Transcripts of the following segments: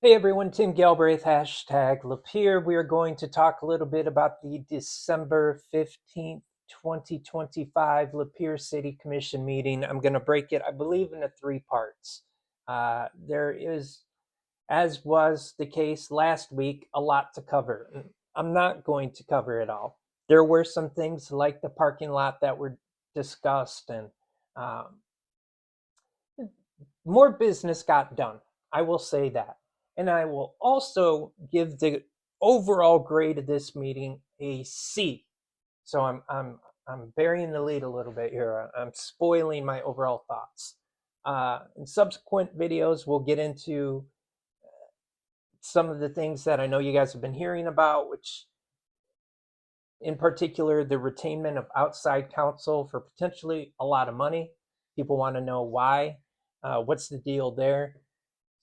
Hey everyone, Tim Galbraith, hashtag Lapeer. We are going to talk a little bit about the December 15th, 2025 Lapeer City Commission meeting. I'm going to break it, I believe, into three parts. There is, as was the case last week, a lot to cover. I'm not going to cover it all. There were some things like the parking lot that were discussed, and um, more business got done. I will say that. And I will also give the overall grade of this meeting a C. So I'm burying the lead a little bit here. I'm spoiling my overall thoughts. In subsequent videos, we'll get into some of the things that I know you guys have been hearing about, which in particular, the retainment of outside counsel for potentially a lot of money. People want to know why. What's the deal there?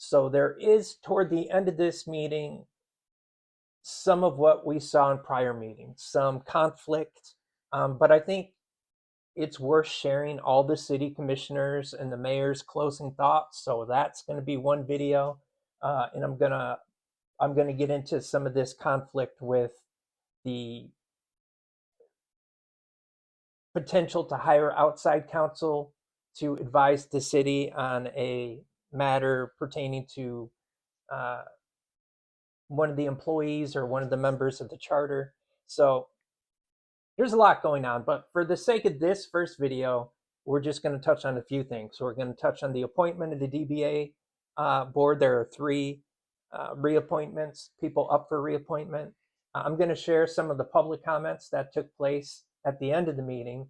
So there is, toward the end of this meeting, some of what we saw in prior meetings, some conflict, but I think it's worth sharing all the city commissioners and the mayor's closing thoughts. So that's going to be one video, and I'm gonna get into some of this conflict with the potential to hire outside counsel to advise the city on a matter pertaining to uh, one of the employees or one of the members of the charter. So there's a lot going on, but for the sake of this first video, we're just going to touch on a few things. So we're going to touch on the appointment of the DBA board. There are three reappointments, people up for reappointment. I'm going to share some of the public comments that took place at the end of the meeting,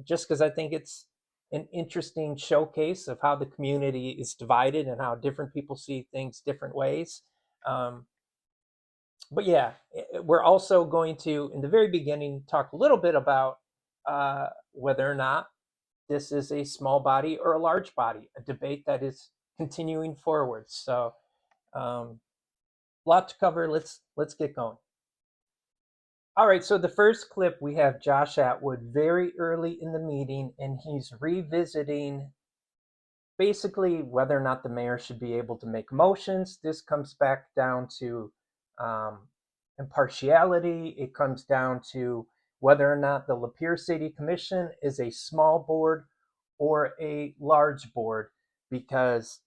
just because I think it's an interesting showcase of how the community is divided and how different people see things different ways. But yeah, we're also going to, in the very beginning, talk a little bit about whether or not this is a small body or a large body, a debate that is continuing forward. So, a lot to cover. Let's get going. All right, so the first clip we have Josh Atwood very early in the meeting, and he's revisiting basically whether or not the mayor should be able to make motions. This comes back down to impartiality. It comes down to whether or not the Lapeer City Commission is a small board or a large board, because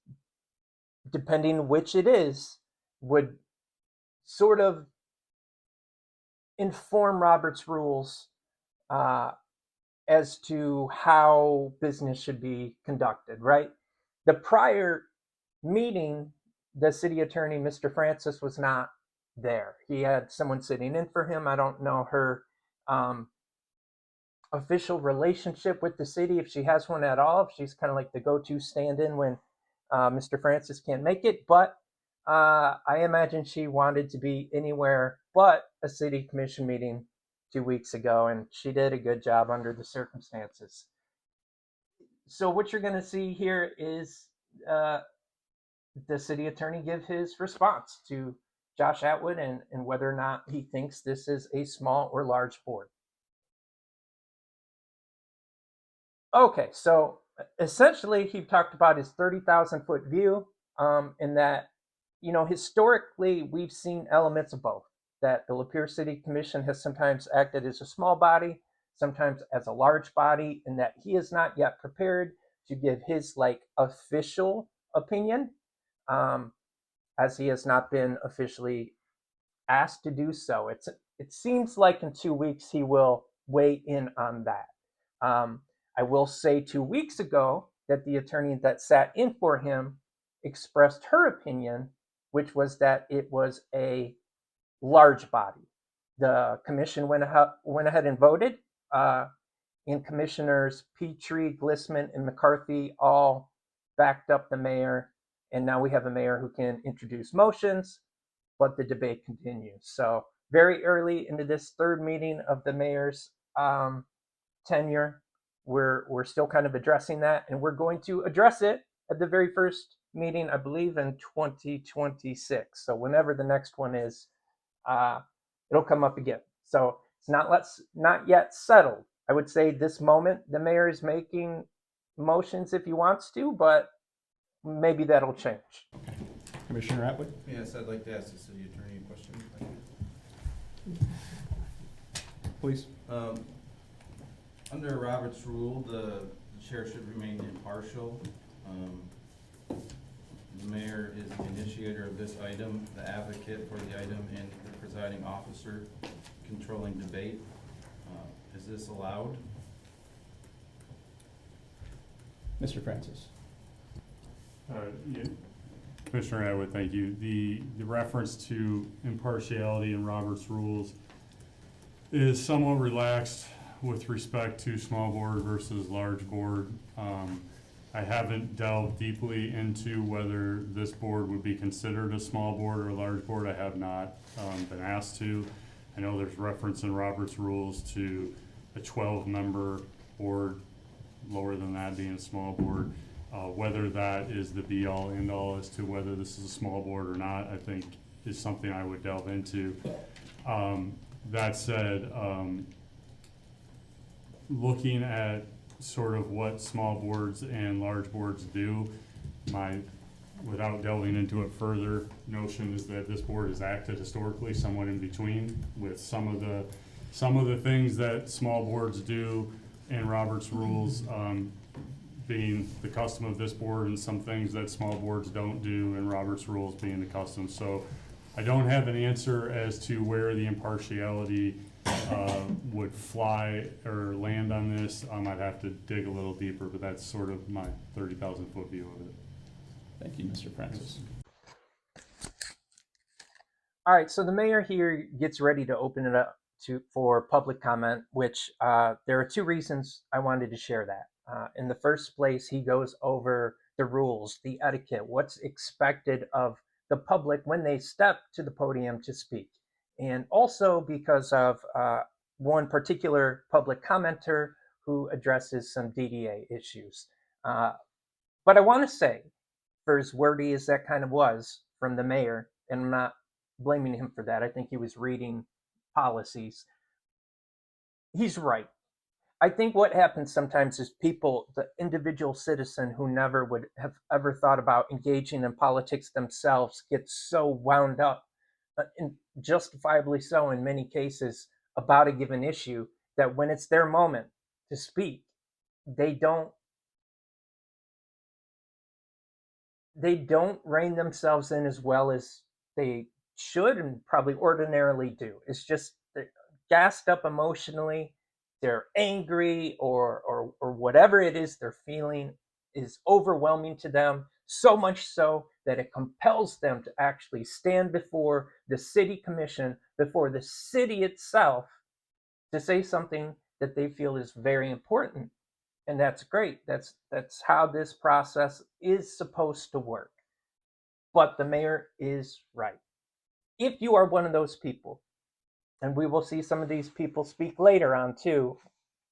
depending which it is, would sort of inform Robert's rules as to how business should be conducted, right? The prior meeting, the city attorney, Mr. Francis, was not there. He had someone sitting in for him. I don't know her official relationship with the city, if she has one at all, if she's kind of like the go-to stand-in when Mr. Francis can't make it. But I imagine she wanted to be anywhere but a city commission meeting 2 weeks ago, and she did a good job under the circumstances. So what you're going to see here is the city attorney give his response to Josh Atwood and whether or not he thinks this is a small or large board. Okay, so essentially he talked about his 30,000 foot view, and that, you know, historically we've seen elements of both. That the Lapeer City Commission has sometimes acted as a small body, sometimes as a large body, and that he is not yet prepared to give his like official opinion, as he has not been officially asked to do so. It seems like in 2 weeks he will weigh in on that. I will say 2 weeks ago that the attorney that sat in for him expressed her opinion, which was that it was a large body. The commission went ahead and voted, and Commissioners Petrie, Glissman, and McCarthy all backed up the mayor. And now we have a mayor who can introduce motions, but the debate continues. So very early into this third meeting of the mayor's tenure, we're still kind of addressing that, and we're going to address it at the very first meeting, I believe, in 2026. So whenever the next one is, it'll come up again. So it's not yet settled. I would say this moment the mayor is making motions if he wants to, but maybe that'll change. Commissioner Atwood? Yes, I'd like to ask the city attorney a question. Please. Under Robert's rule, the chair should remain impartial. The mayor is the initiator of this item, the advocate for the item, and the presiding officer controlling debate. Is this allowed? Mr. Francis. Yeah. Commissioner Atwood, thank you. The reference to impartiality in Robert's rules is somewhat relaxed with respect to small board versus large board. I haven't delved deeply into whether this board would be considered a small board or a large board. I have not been asked to. I know there's reference in Robert's rules to a 12-member board, lower than that being a small board. Whether that is the be-all, end-all as to whether this is a small board or not, I think is something I would delve into. That said, looking at sort of what small boards and large boards do, my, without delving into it further, notion is that this board has acted historically somewhat in between, with some of the things that small boards do in Robert's rules being the custom of this board, and some things that small boards don't do in Robert's rules being the custom. So I don't have an answer as to where the impartiality would fly or land on this. I'd have to dig a little deeper, but that's sort of my 30,000-foot view of it. Thank you, Mr. Francis. All right, so the mayor here gets ready to open it up for public comment, which there are two reasons I wanted to share that. In the first place, he goes over the rules, the etiquette, what's expected of the public when they step to the podium to speak. And also because of one particular public commenter who addresses some DDA issues. But I want to say, for as wordy as that kind of was from the mayor, and I'm not blaming him for that, I think he was reading policies. He's right. I think what happens sometimes is people, the individual citizen who never would have ever thought about engaging in politics themselves, get so wound up, and justifiably so in many cases, about a given issue, that when it's their moment to speak, they don't rein themselves in as well as they should and probably ordinarily do. It's just they're gassed up emotionally, they're angry, or whatever it is they're feeling is overwhelming to them, so much so that it compels them to actually stand before the city commission, before the city itself, to say something that they feel is very important. And that's great. That's how this process is supposed to work. But the mayor is right. If you are one of those people, and we will see some of these people speak later on too,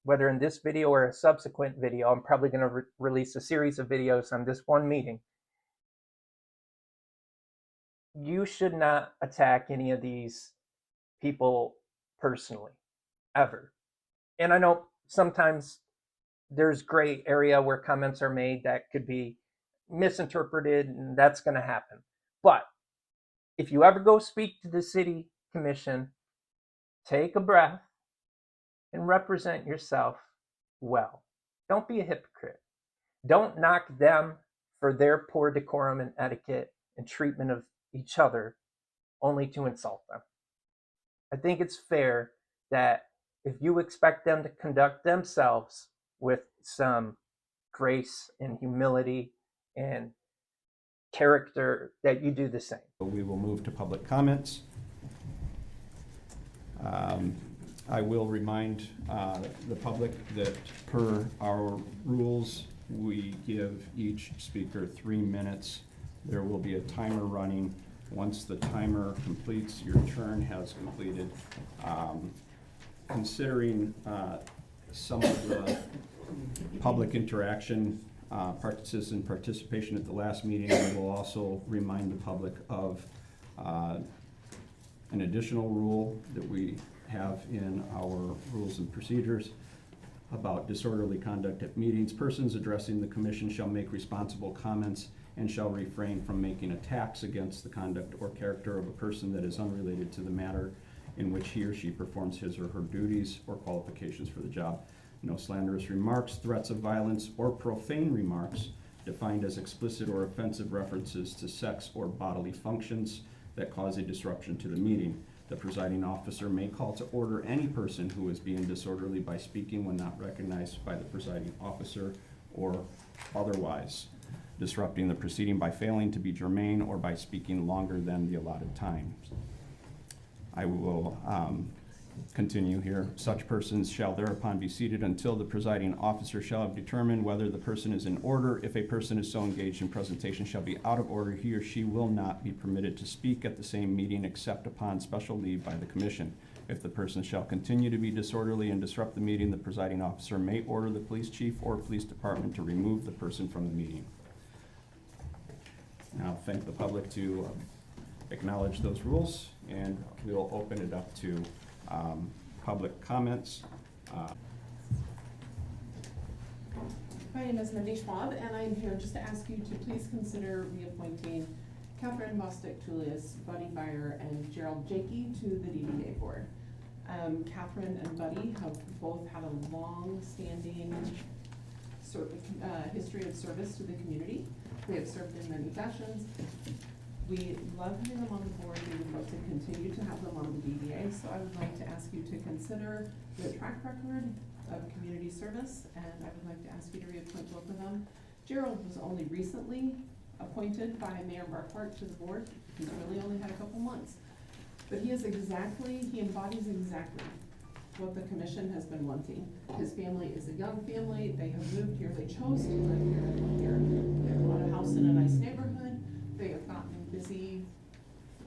whether in this video or a subsequent video, I'm probably going to release a series of videos on this one meeting. You should not attack any of these people personally, ever. And I know sometimes there's gray area where comments are made that could be misinterpreted, and that's going to happen. But if you ever go speak to the city commission, take a breath and represent yourself well. Don't be a hypocrite. Don't knock them for their poor decorum and etiquette and treatment of each other only to insult them. I think it's fair that if you expect them to conduct themselves with some grace and humility and character, that you do the same. We will move to public comments. I will remind the public that per our rules, we give each speaker 3 minutes. There will be a timer running. Once the timer completes, your turn has completed. Considering some of the public interaction, citizen participation at the last meeting, I will also remind the public of an additional rule that we have in our rules and procedures about disorderly conduct at meetings. Persons addressing the commission shall make responsible comments and shall refrain from making attacks against the conduct or character of a person that is unrelated to the matter in which he or she performs his or her duties or qualifications for the job. No slanderous remarks, threats of violence, or profane remarks defined as explicit or offensive references to sex or bodily functions that cause a disruption to the meeting. The presiding officer may call to order any person who is being disorderly by speaking when not recognized by the presiding officer or otherwise disrupting the proceeding by failing to be germane or by speaking longer than the allotted time. I will continue here. Such persons shall thereupon be seated until the presiding officer shall have determined whether the person is in order. If a person is so engaged in presentation shall be out of order, he or she will not be permitted to speak at the same meeting except upon special leave by the commission. If the person shall continue to be disorderly and disrupt the meeting, the presiding officer may order the police chief or police department to remove the person from the meeting. Now, thank the public to acknowledge those rules, and we'll open it up to public comments. My name is Mindy Schwab, and I'm here just to ask you to please consider reappointing Catherine Bostic-Tullius, Buddy Byer, and Gerald Jakey to the DDA board. Catherine and Buddy have both had a long-standing history of service to the community. They have served in many fashions. We love having them on the board. We would love to continue to have them on the DDA, so I would like to ask you to consider their track record of community service, and I would like to ask you to reappoint both of them. Gerald was only recently appointed by Mayor Marquardt to the board. He's really only had a couple months. But he embodies exactly what the commission has been wanting. His family is a young family. They have moved here. They chose to live here and live here. They bought a house in a nice neighborhood. They have gotten busy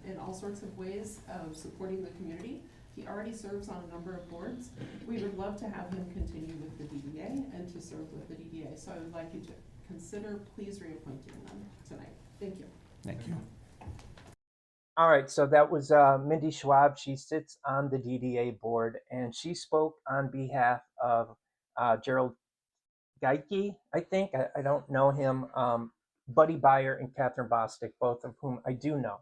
in all sorts of ways of supporting the community. He already serves on a number of boards. We would love to have him continue with the DDA and to serve with the DDA. So I would like you to consider please reappointing them tonight. Thank you. Thank you. All right, so that was Mindy Schwab. She sits on the DDA board, and she spoke on behalf of Gerald Geike, I think. I don't know him. Buddy Byer and Catherine Bostic, both of whom I do know.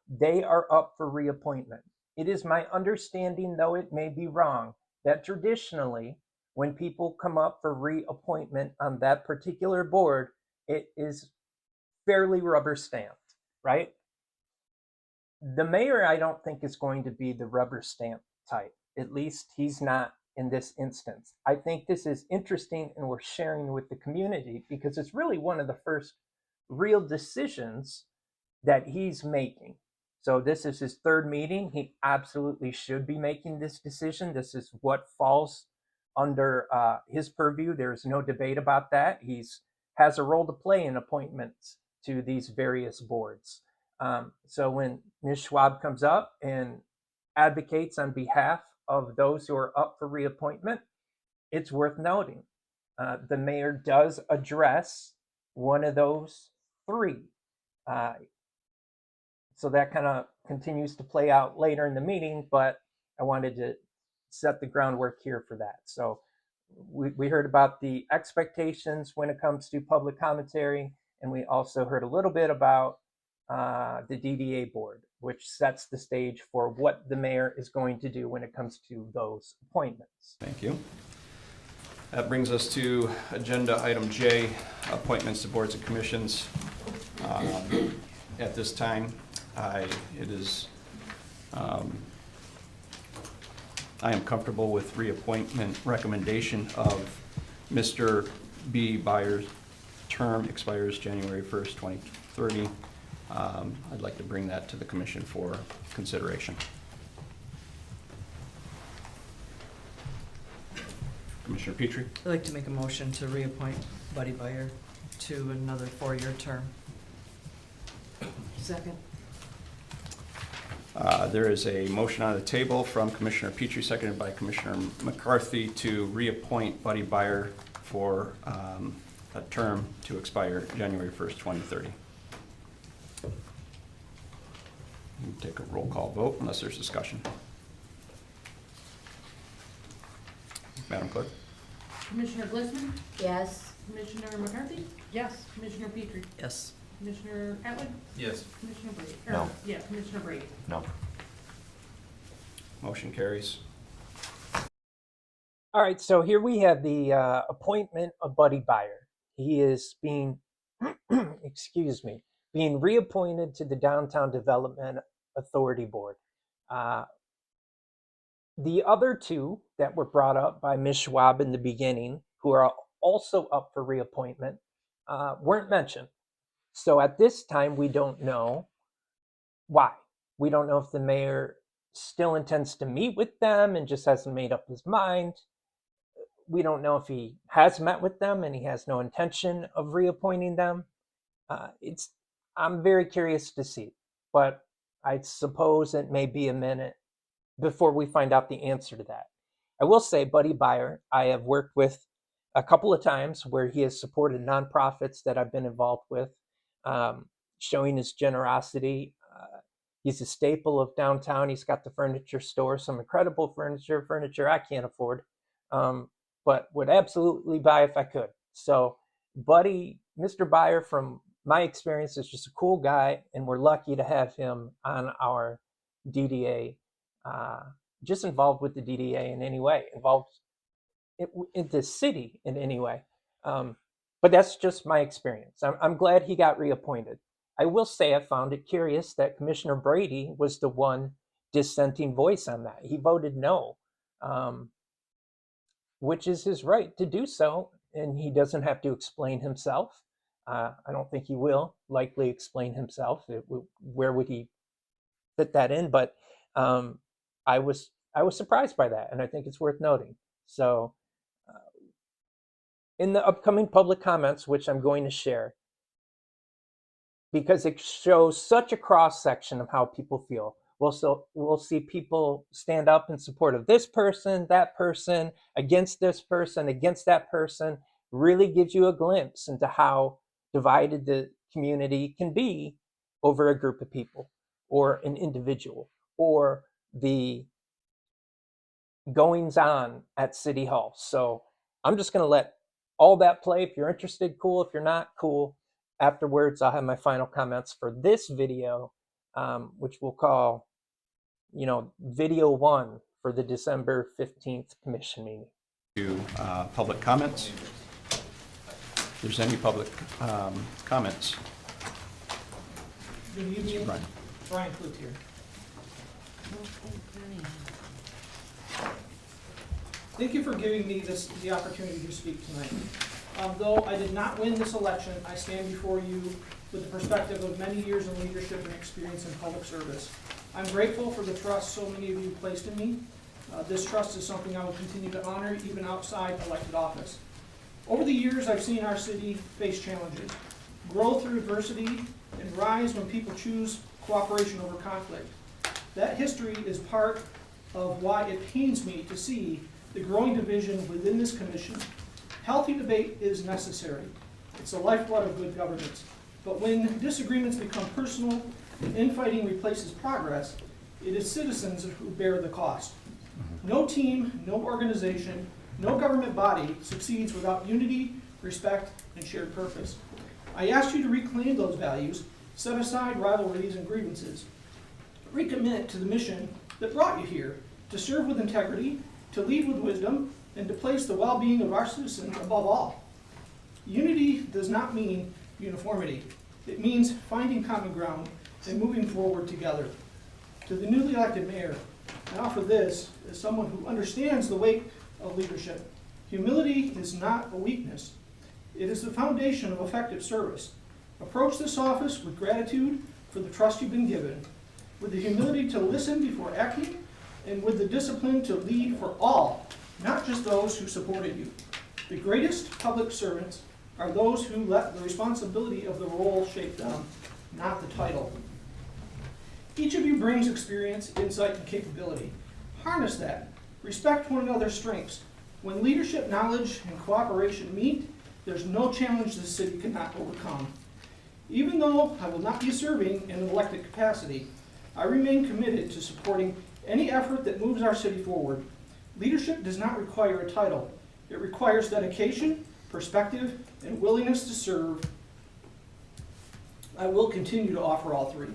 They are up for reappointment. It is my understanding, though it may be wrong, that traditionally, when people come up for reappointment on that particular board, it is fairly rubber stamped, right? The mayor, I don't think, is going to be the rubber stamp type. At least he's not in this instance. I think this is interesting and we're sharing with the community because it's really one of the first real decisions that he's making. So this is his third meeting. He absolutely should be making this decision. This is what falls under his purview. There's no debate about that. He's has a role to play in appointments to these various boards. So when Ms. Schwab comes up and advocates on behalf of those who are up for reappointment, it's worth noting. The mayor does address one of those three. So that kind of continues to play out later in the meeting, but I wanted to set the groundwork here for that. So we heard about the expectations when it comes to public commentary, and we also heard a little bit about the DDA board, which sets the stage for what the mayor is going to do when it comes to those appointments. Thank you. That brings us to agenda item J, appointments to boards and commissions. At this time, I am comfortable with reappointment recommendation of Mr. B. Byer's term expires January 1st, 2030. I'd like to bring that to the commission for consideration. Commissioner Petrie. I'd like to make a motion to reappoint Buddy Byer to another 4-year term. Second. There is a motion on the table from Commissioner Petrie, seconded by Commissioner McCarthy, to reappoint Buddy Byer for a term to expire January 1st, 2030. We'll take a roll call vote unless there's discussion. Madam Clerk. Commissioner Glissman, Yes. Commissioner McCarthy, Yes. Commissioner Petrie. Yes. Commissioner Atwood? Yes. Commissioner Brady? No. Yeah, Commissioner Brady. No. Motion carries. All right, so here we have the appointment of Buddy Byer. He is being, excuse me, being reappointed to the Downtown Development Authority Board. The other two that were brought up by Ms. Schwab in the beginning, who are also up for reappointment, weren't mentioned. So at this time, we don't know why. We don't know if the mayor still intends to meet with them and just hasn't made up his mind. We don't know if he has met with them and he has no intention of reappointing them. I'm very curious to see, but I suppose it may be a minute before we find out the answer to that. I will say, Buddy Byer, I have worked with a couple of times where he has supported nonprofits that I've been involved with, showing his generosity. He's a staple of downtown. He's got the furniture store, some incredible furniture I can't afford, but would absolutely buy if I could. So, Buddy, Mr. Byer, from my experience, is just a cool guy, and we're lucky to have him on our DDA, just involved with the DDA in any way, involved in the city in any way. But that's just my experience. I'm glad he got reappointed. I will say I found it curious that Commissioner Brady was the one dissenting voice on that. He voted no, which is his right to do so, and he doesn't have to explain himself. I don't think he will likely explain himself. Where would he fit that in? But I was surprised by that, and I think it's worth noting. So, in the upcoming public comments, which I'm going to share, because it shows such a cross section of how people feel. We'll see people stand up in support of this person, that person, against this person, against that person. Really gives you a glimpse into how divided the community can be over a group of people or an individual or the goings on at City Hall. So I'm just going to let all that play. If you're interested, cool. If you're not, cool. Afterwards, I'll have my final comments for this video, which we'll call, video 1 for the December 15th commission meeting. To public comments. If there's any public comments. Good evening, Brian. Brian Clute here. Thank you for giving me the opportunity to speak tonight. Though I did not win this election, I stand before you with the perspective of many years of leadership and experience in public service. I'm grateful for the trust so many of you placed in me. This trust is something I will continue to honor even outside elected office. Over the years, I've seen our city face challenges, grow through adversity, and rise when people choose cooperation over conflict. That history is part of why it pains me to see the growing division within this commission. Healthy debate is necessary. It's the lifeblood of good governance. But when disagreements become personal and infighting replaces progress, it is citizens who bear the cost. No team, no organization, no government body succeeds without unity, respect, and shared purpose. I ask you to reclaim those values, set aside rivalries and grievances, recommit to the mission that brought you here, to serve with integrity, to lead with wisdom, and to place the well-being of our citizens above all. Unity does not mean uniformity. It means finding common ground and moving forward together. To the newly elected mayor, I offer this as someone who understands the weight of leadership. Humility is not a weakness. It is the foundation of effective service. Approach this office with gratitude for the trust you've been given, with the humility to listen before acting, and with the discipline to lead for all, not just those who supported you. The greatest public servants are those who let the responsibility of the role shape them, not the title. Each of you brings experience, insight, and capability. Harness that. Respect one another's strengths. When leadership, knowledge, and cooperation meet, there's no challenge the city cannot overcome. Even though I will not be serving in an elected capacity, I remain committed to supporting any effort that moves our city forward. Leadership does not require a title. It requires dedication, perspective, and willingness to serve. I will continue to offer all three.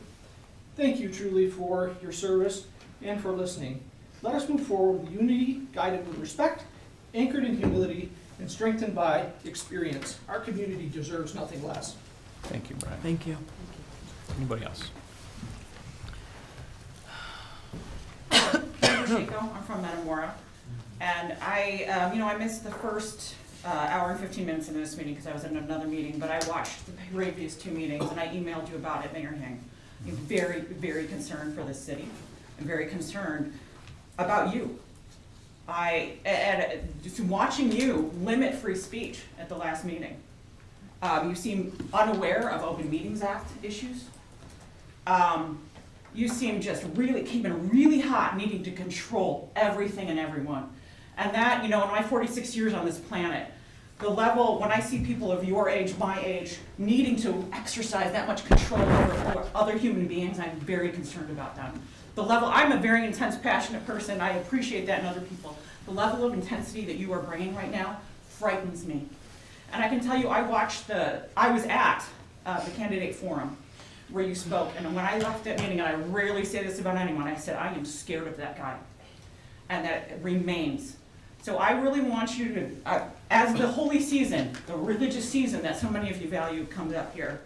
Thank you truly for your service and for listening. Let us move forward with unity, guided with respect, anchored in humility, and strengthened by experience. Our community deserves nothing less. Thank you, Brian. Thank you. Anybody else? I'm from Metamora, and I missed the first hour and 15 minutes of this meeting because I was in another meeting, but I watched the previous two meetings, and I emailed you about it, Mayor Hing. I'm very, very concerned for the city. I'm very concerned about you. Just watching you limit free speech at the last meeting. You seem unaware of Open Meetings Act issues. You seem just really, keeping really hot, needing to control everything and everyone. And that, in my 46 years on this planet, the level, when I see people of your age, my age, needing to exercise that much control over other human beings, I'm very concerned about them. The level, I'm a very intense, passionate person, I appreciate that in other people. The level of intensity that you are bringing right now frightens me. And I can tell you, I was at the candidate forum where you spoke, and when I left that meeting, and I rarely say this about anyone, I said, I am scared of that guy. And that remains. So I really want you to, as the holy season, the religious season that so many of you value comes up here,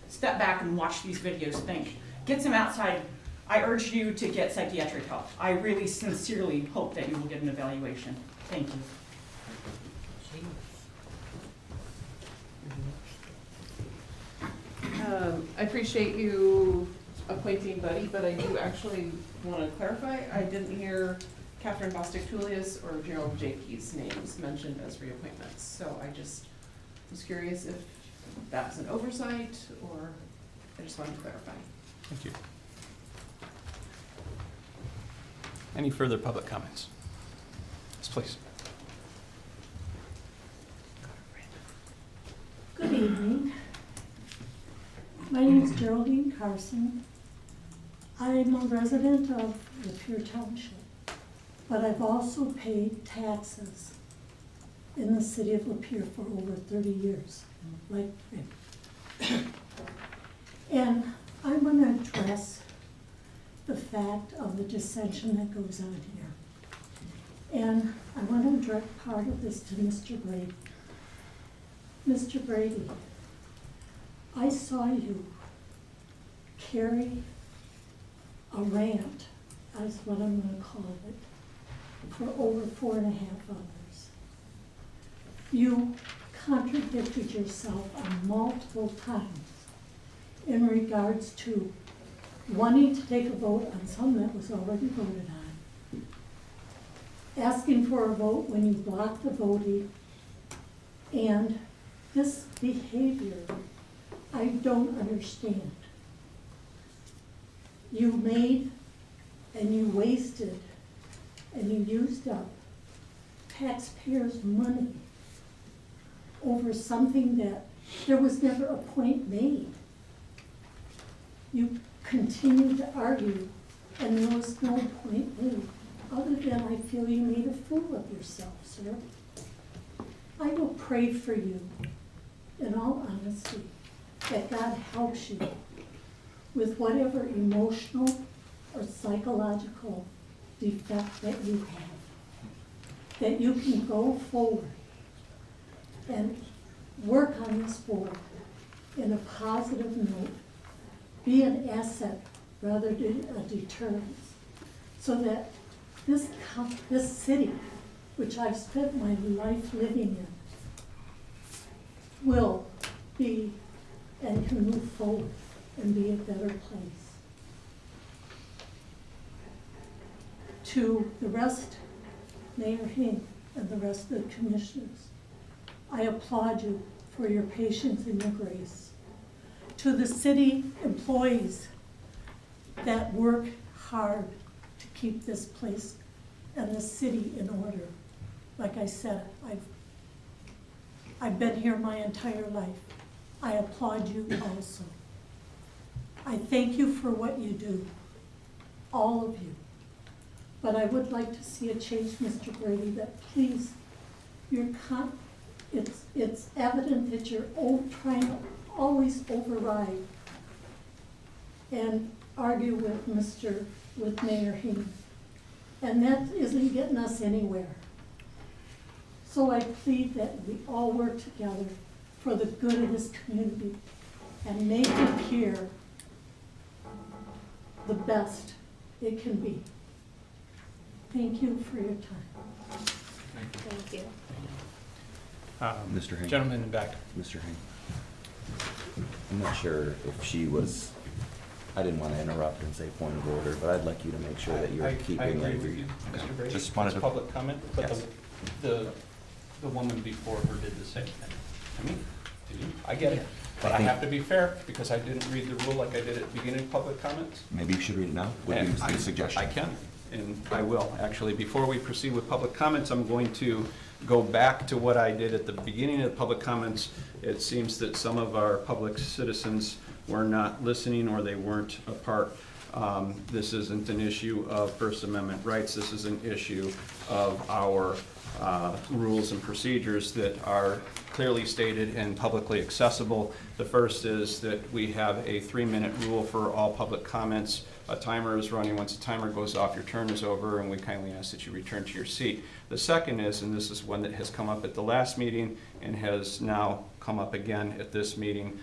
step back and watch these videos, think, get some outside. I urge you to get psychiatric help. I really sincerely hope that you will get an evaluation. Thank you. I appreciate you appointing Buddy, but I do actually want to clarify, I didn't hear Catherine Bostic-Tullius or Gerald Jakey's names mentioned as reappointments. So I just was curious if that was an oversight, or I just wanted to clarify. Thank you. Any further public comments? Yes, please. Good evening. My name is Geraldine Carson. I'm a resident of Lapeer Township, but I've also paid taxes in the city of Lapeer for over 30 years, like Rick. And I want to address the fact of the dissension that goes on here. And I want to direct part of this to Mr. Brady. Mr. Brady, I saw you carry a rant, as what I'm going to call it, for over 4.5 hours. You contradicted yourself on multiple times in regards to wanting to take a vote on something that was already voted on, asking for a vote when you blocked the voting, and this behavior I don't understand. You made and you wasted and you used up taxpayers' money over something that there was never a point made. You continued to argue, and there was no point made, other than I feel you made a fool of yourself, sir. I will pray for you, in all honesty, that God helps you with whatever emotional or psychological defect that you have, that you can go forward and work on this board in a positive note, be an asset rather than a deterrence, so that this city, which I've spent my life living in, will be and can move forward and be a better place. To the rest, Mayor Hing and the rest of the commissioners, I applaud you for your patience and your grace. To the city employees that work hard to keep this place and the city in order. Like I said, I've been here my entire life. I applaud you also. I thank you for what you do, all of you. But I would like to see a change, Mr. Brady, that please, it's evident that you're trying to always override and argue with Mayor Heaney. And that isn't getting us anywhere. So I plead that we all work together for the good of this community and make Lapeer the best it can be. Thank you for your time. Thank you. Mr. Hank. Gentleman in back. Mr. Hank. I'm not sure if she was, I didn't want to interrupt and say point of order, but I'd like you to make sure that you're keeping. I agree with you, Mr. Brady. Just wanted It's to. public comment, but Yes. the woman before her did the same thing. I mean, I get it, but I I think- have to be fair, because I didn't read the rule like I did at the beginning of public comments. Maybe you should read it now, would And be a suggestion. I can, and I will. Actually, before we proceed with public comments, I'm going to go back to what I did at the beginning of the public comments. It seems that some of our public citizens were not listening, or they weren't a part. This isn't an issue of First Amendment rights. This is an issue of our rules and procedures that are clearly stated and publicly accessible. The first is that we have a 3-minute rule for all public comments. A timer is running. Once the timer goes off, your turn is over, and we kindly ask that you return to your seat. The second is, and this is one that has come up at the last meeting and has now come up again at this meeting,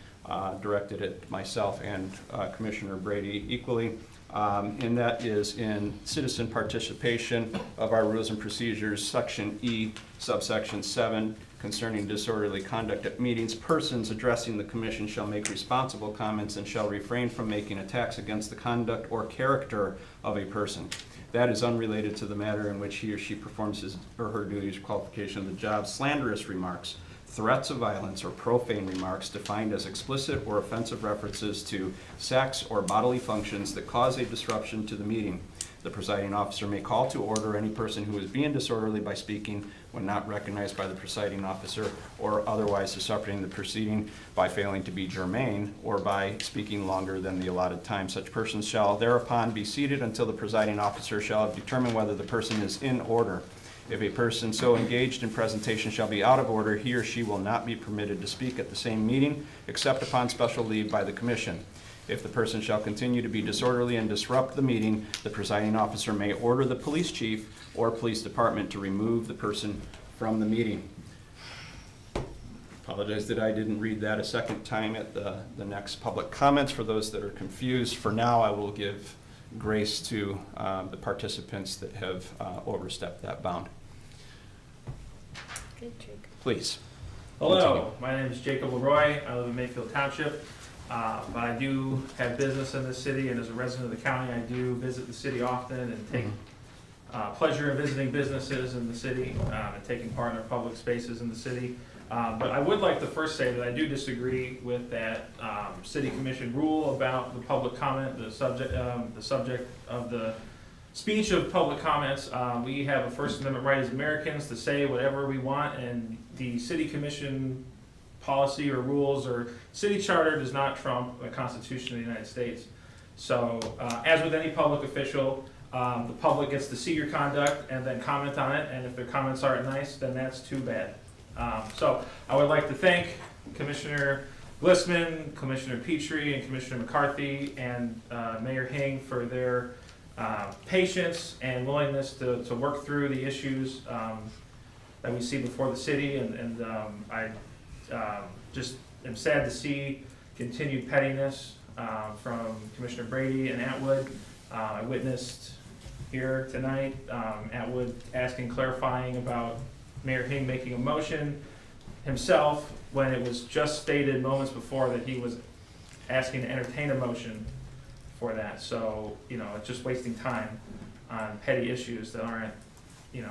directed at myself and Commissioner Brady equally, and that is in citizen participation of our rules and procedures, section E, subsection 7, concerning disorderly conduct at meetings. Persons addressing the commission shall make responsible comments and shall refrain from making attacks against the conduct or character of a person. That is unrelated to the matter in which he or she performs his or her duties or qualification of the job. Slanderous remarks, threats of violence, or profane remarks defined as explicit or offensive references to sex or bodily functions that cause a disruption to the meeting. The presiding officer may call to order any person who is being disorderly by speaking when not recognized by the presiding officer, or otherwise disrupting the proceeding by failing to be germane or by speaking longer than the allotted time. Such persons shall thereupon be seated until the presiding officer shall have determined whether the person is in order. If a person so engaged in presentation shall be out of order, he or she will not be permitted to speak at the same meeting except upon special leave by the commission. If the person shall continue to be disorderly and disrupt the meeting, the presiding officer may order the police chief or police department to remove the person from the meeting. Apologize that I didn't read that a second time at the next public comments. For those that are confused, for now I will give grace to the participants that have overstepped that bound. Good, Jake. Please. Hello, my name is Jacob Leroy. I live in Mayfield Township, but I do have business in this city, and as a resident of the county, I do visit the city often and take pleasure in visiting businesses in the city and taking part in our public spaces in the city. But I would like to first say that I do disagree with that city commission rule about the public comment, the subject of the speech of public comments. We have a First Amendment right as Americans to say whatever we want, and the city commission policy or rules or city charter does not trump the Constitution of the United States. So as with any public official, the public gets to see your conduct and then comment on it, and if their comments aren't nice, then that's too bad. So I would like to thank Commissioner Glissman, Commissioner Petrie, and Commissioner McCarthy, and Mayor Hing for their patience and willingness to work through the issues that we see before the city, and I just am sad to see continued pettiness from Commissioner Brady and Atwood. I witnessed here tonight Atwood asking clarifying about Mayor Hing making a motion himself when it was just stated moments before that he was asking to entertain a motion for that. So, it's just wasting time on petty issues that aren't,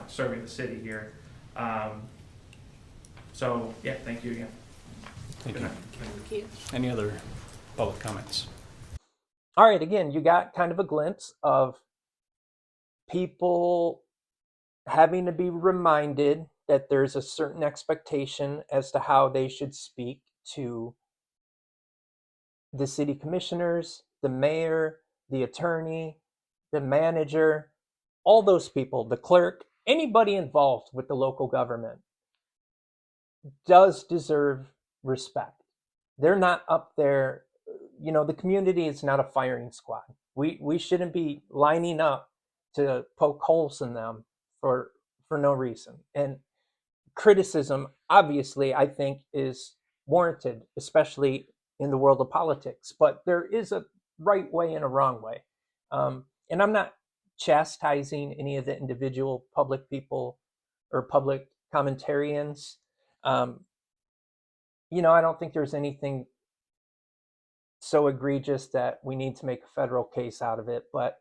serving the city here. So, yeah, thank you again. Thank you. Thank you. Any other public comments? All right, again, you got kind of a glimpse of people having to be reminded that there's a certain expectation as to how they should speak to the city commissioners, the mayor, the attorney, the manager, all those people, the clerk, anybody involved with the local government does deserve respect. They're not up there you know, the community is not a firing squad. We shouldn't be lining up to poke holes in them for no reason. And criticism, obviously, I think is warranted, especially in the world of politics. But there is a right way and a wrong way. And I'm not chastising any of the individual public people or public commentarians. Um, you know, I don't think there's anything so egregious that we need to make a federal case out of it. But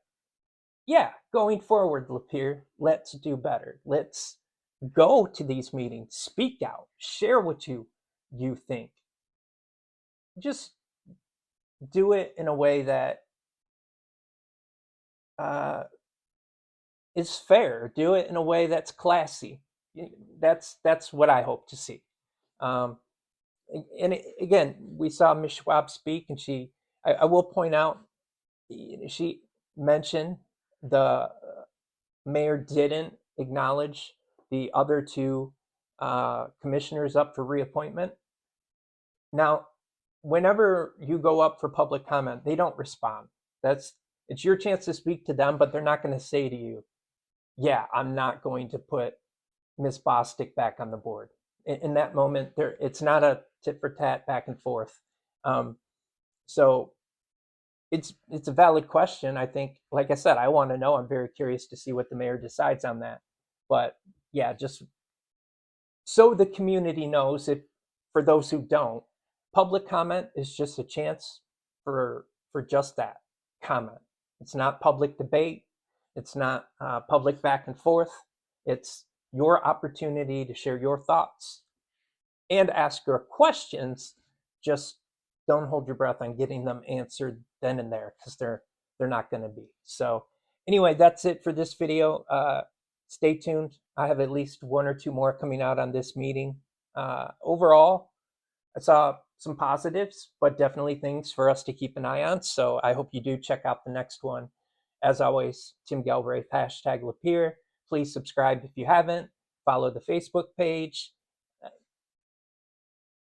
yeah, going forward, Lapeer, let's do better. Let's go to these meetings, speak out, share what you think. Just do it in a way that is fair. Do it in a way that's classy. That's what I hope to see. Um, and again, we saw Ms. Schwab speak, and I will point out, she mentioned the mayor didn't acknowledge the other two commissioners up for reappointment. Now, whenever you go up for public comment, they don't respond. It's your chance to speak to them, but they're not going to say to you, "Yeah, I'm not going to put Ms. Bostic back on the board." In that moment, it's not a tit for tat back and forth. So it's a valid question. I think, like I said, I want to know. I'm very curious to see what the mayor decides on that. But yeah, just so the community knows, if for those who don't, public comment is just a chance for just that comment. It's not public debate. It's not public back and forth. It's your opportunity to share your thoughts and ask your questions. Just don't hold your breath on getting them answered then and there, because they're not going to be. So anyway, that's it for this video. Stay tuned. I have at least one or two more coming out on this meeting. Overall, I saw some positives, but definitely things for us to keep an eye on. So I hope you do check out the next one. As always, Tim Galbraith, #Lapeer. Please subscribe if you haven't. Follow the Facebook page.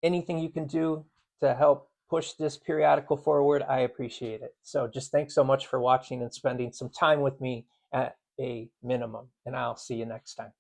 Anything you can do to help push this periodical forward, I appreciate it. So just thanks so much for watching and spending some time with me at a minimum. And I'll see you next time.